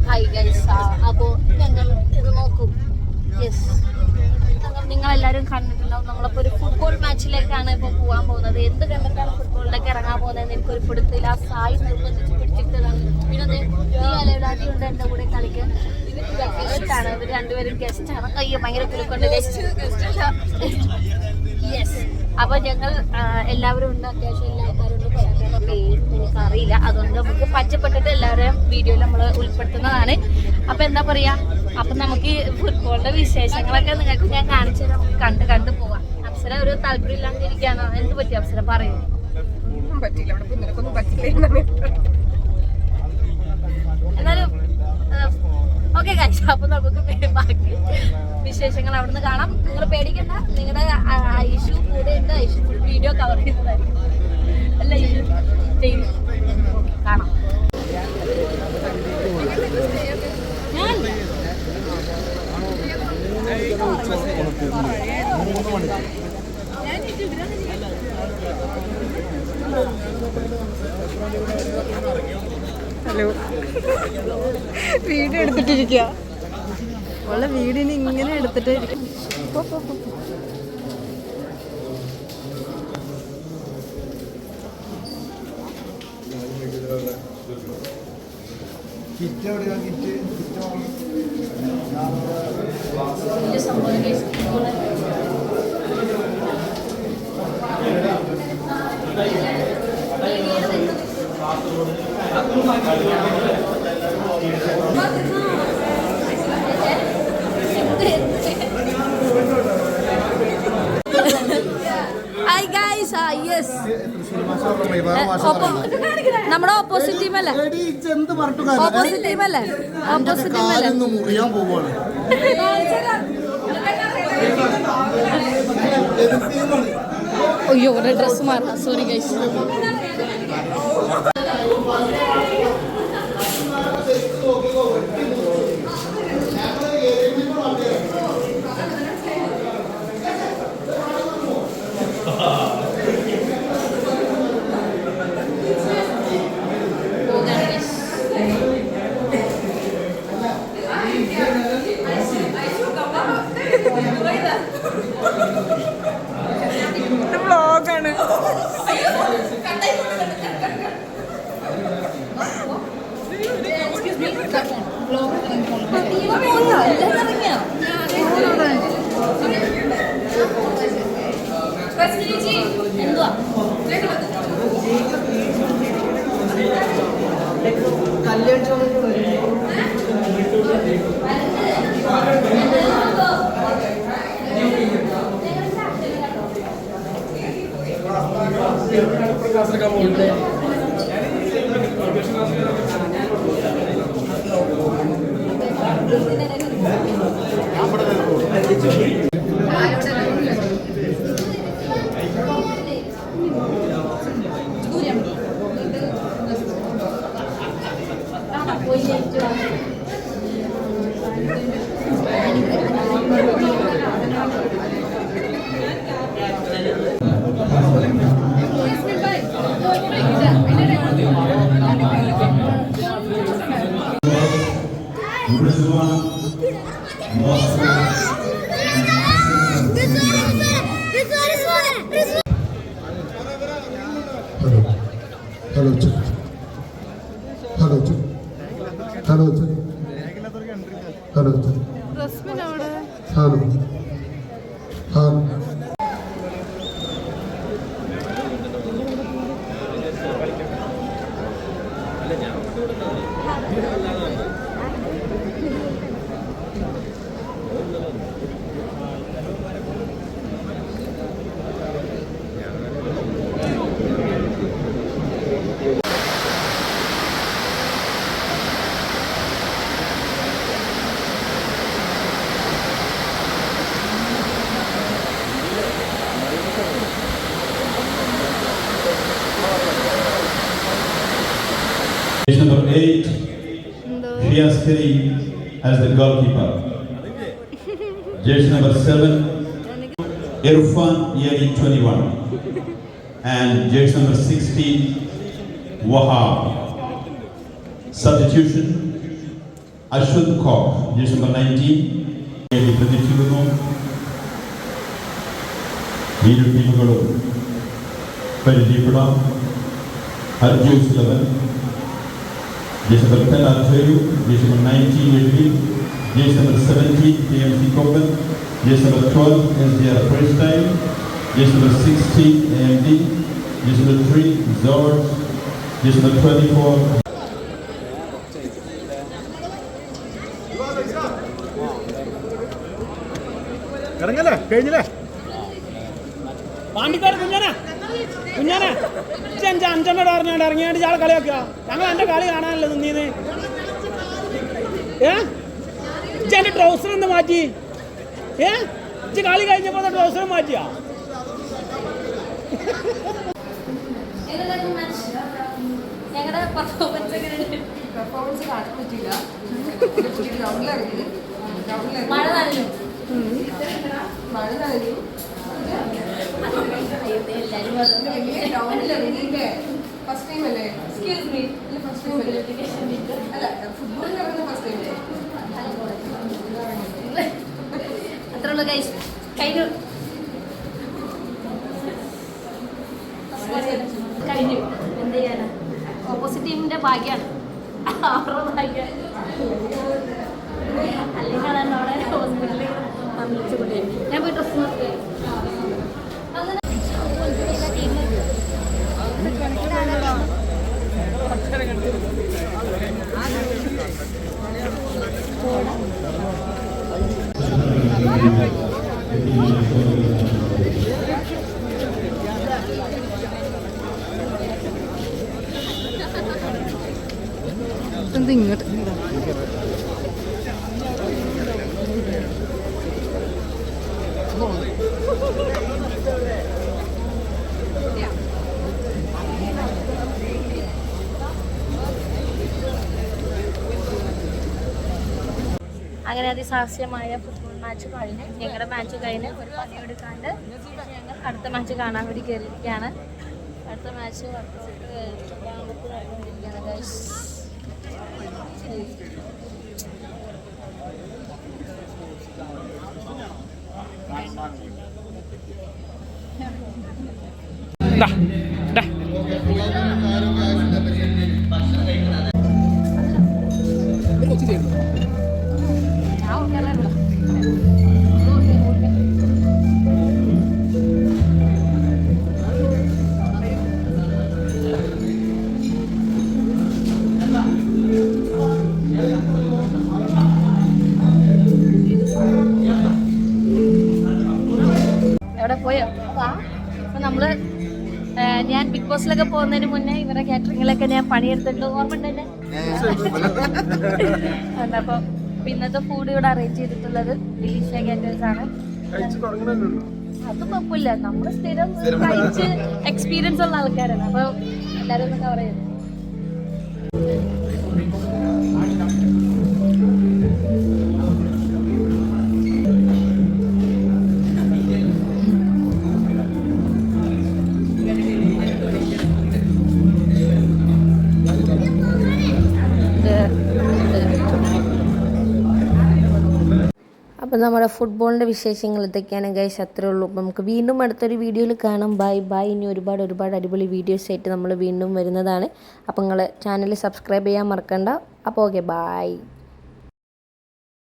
Hi guys, അപ്പോൾ ഞങ്ങൾ ഇത് നോക്കും. യെസ്, നിങ്ങളെല്ലാവരും കണ്ടിട്ടുണ്ടാവും. നമ്മളിപ്പോൾ ഒരു ഫുട്ബോൾ മാച്ചിലേക്കാണ് ഇപ്പോൾ പോകാൻ പോകുന്നത്. എന്ത് കണ്ടിട്ടാണ് ഫുട്ബോളിലേക്ക് ഇറങ്ങാൻ പോകുന്നത് എനിക്ക് ഒരു പിടുത്തില്ല. സായി നിർബന്ധിച്ച് പിടിച്ചിട്ടതാണ്. പിന്നെ ഈ അലവിലാതി ഉണ്ട് എൻ്റെ കൂടെ കളിക്കാൻ. ഗസ്റ്റാണ്, ഇവർ രണ്ടുപേരും ഗസ്റ്റാണ്. അയ്യോ ഭയങ്കര കുലുക്കൊണ്ട് യെസ്. അപ്പോൾ ഞങ്ങൾ എല്ലാവരും ഉണ്ട്, അത്യാവശ്യം എല്ലാ ആൾക്കാരും ഉണ്ട്. കുറേ പേര് എനിക്കറിയില്ല, അതുകൊണ്ട് നമുക്ക് പച്ചപ്പെട്ടിട്ട് എല്ലാവരെയും വീഡിയോയിൽ നമ്മൾ ഉൾപ്പെടുത്തുന്നതാണ്. അപ്പോൾ എന്താ പറയുക, അപ്പം നമുക്ക് ഫുട്ബോളിൻ്റെ വിശേഷങ്ങളൊക്കെ നിങ്ങൾക്ക് ഞാൻ കാണിച്ചു തരാം. കണ്ടു പോവാം. അപ്സര ഒരു താല്പര്യം ഇല്ലാണ്ടിരിക്കുകയാണോ? എന്ത് പറ്റി അപ്സര പറയൂ? പറ്റില്ല, അവിടെ നിനക്കൊന്നും പറ്റില്ല. എന്നാലും ഓക്കെ ഗൈസ്, അപ്പോൾ നമുക്ക് ബാക്കി വിശേഷങ്ങൾ അവിടെ നിന്ന് കാണാം. നിങ്ങൾ പേടിക്കണ്ട, നിങ്ങളുടെ ഐഷു കൂടെ ഉണ്ട്. ഐഷു ഫുൾ വീഡിയോ കവർ ചെയ്യുന്നതായിരിക്കും. അല്ല ഐഷു ചെയ്യും. കാണാം. ഹലോ, വീഡിയോ എടുത്തിട്ടിരിക്കുക. ഉള്ള വീടിന് ഇങ്ങനെ എടുത്തിട്ട് ഹായ് ഗൈസ്, യെസ്, നമ്മുടെ ഓപ്പോസിറ്റ് ടീം അല്ലേ? ഓപ്പോസിറ്റ് ടീം അല്ലേ? ഓപ്പോസിറ്റ് ടീം അല്ലേ? അയ്യോ, ഒരു ഡ്രസ് മാറാം. Sorry guys. വ്ളോഗാണ്. Number 8, Shiaskari as the goalkeeper. Jersey number 7, Irfan Yeri 21. And jersey number 16, Wahab. Substitution, Ashwanth Kaur, jersey number 19 പ്രതീക്ഷിക്കുന്നു. ഇരു ടീമുകളും പരിചയപ്പെടാം. അർജൂസ് 11, ജേഴ്സി നമ്പർ 10 അർജയു, jersey number 19 Edwin, jersey number 17 KMC കോപ്പൻ, jersey number 12 SDR Freestyle, jersey number 16 AMD, jersey number 3 Zords, jersey number 24 ഇറങ്ങല്ലേ കഴിഞ്ഞില്ലേ പാണ്ടിക്കാട് കുഞ്ഞാനെ അഞ്ചെണ്ണോട് പറഞ്ഞാണ്ട് ഇറങ്ങിയാണ്ട് ഇയാളെ കളിയാക്കുക. ഞങ്ങൾ എൻ്റെ കളി കാണാനല്ലേ നിന്നീന്ന്. എന്റെ ട്രൗസർ ഒന്ന് മാറ്റി. കളി കഴിഞ്ഞപ്പോ ട്രൗസർ മാറ്റിയാ. ഞങ്ങളുടെ പെർഫോമൻസ് എങ്ങനെയുണ്ട്? മഴ നനഞ്ഞു. അത്രയുള്ളൂ ഗൈസ്. കഴിഞ്ഞു എന്ത് ചെയ്യാനാ? ഓപ്പോസിറ്റ് ടീമിന്റെ ഭാഗ്യാണ്, അവരുടെ ഭാഗ്യം. അല്ലെങ്കിൽ അവിടെ ഹോസ്പിറ്റലിൽ വിളിച്ചു കൊണ്ടേ ഞാൻ പോയി ഡ്രസ് നോക്കി. ഇങ്ങോട്ട് അങ്ങനെ അതിസാഹസ്യമായ ഫുട്ബോൾ മാച്ച് കഴിഞ്ഞ് ഞങ്ങളുടെ മാച്ച് കഴിഞ്ഞ് ഒരു പണിയെടുക്കാണ്ട് ഞങ്ങൾ അടുത്ത മാച്ച് കാണാൻ വേണ്ടി കയറിയിരിക്കുകയാണ്. അടുത്ത മാച്ച് നടന്നുകൊണ്ടിരിക്കുകയാണ് ഗൈസ്. എവിടെ പോയോ? അപ്പൊ നമ്മള് ഞാൻ ബിഗ് ബോസിലൊക്കെ പോകുന്നതിന് മുന്നേ ഇവരുടെ കാറ്ററിങ്ങിലൊക്കെ ഞാൻ പണിയെടുത്തിട്ടുണ്ട്. ഓർമ്മ ഉണ്ടല്ലേ? അപ്പൊ ഇന്നത്തെ ഫുഡ് ഇവിടെ അറേഞ്ച് ചെയ്തിട്ടുള്ളത് ഡിലീഷ്യ കാറ്റേഴ്സ് ആണ്. അത് കുഴപ്പമില്ല, നമ്മള് സ്ഥിരം കഴിച്ച് എക്സ്പീരിയൻസ് ഉള്ള ആൾക്കാരാണ്. അപ്പൊ എല്ലാരും ഒന്ന് കവർ ചെയ്തു. അപ്പോൾ നമ്മുടെ ഫുട്ബോളിൻ്റെ വിശേഷങ്ങൾ ഇതൊക്കെയാണ് ഗൈസ്. അത്രേ ഉള്ളൂ. അപ്പോൾ നമുക്ക് വീണ്ടും അടുത്തൊരു വീഡിയോയിൽ കാണാം. ബൈ. ഇനി ഒരുപാട് അടിപൊളി വീഡിയോസ് ആയിട്ട് നമ്മൾ വീണ്ടും വരുന്നതാണ്. അപ്പോൾ നിങ്ങൾ ചാനൽ സബ്സ്ക്രൈബ് ചെയ്യാൻ മറക്കണ്ട. അപ്പോൾ ഓക്കെ, ബൈ.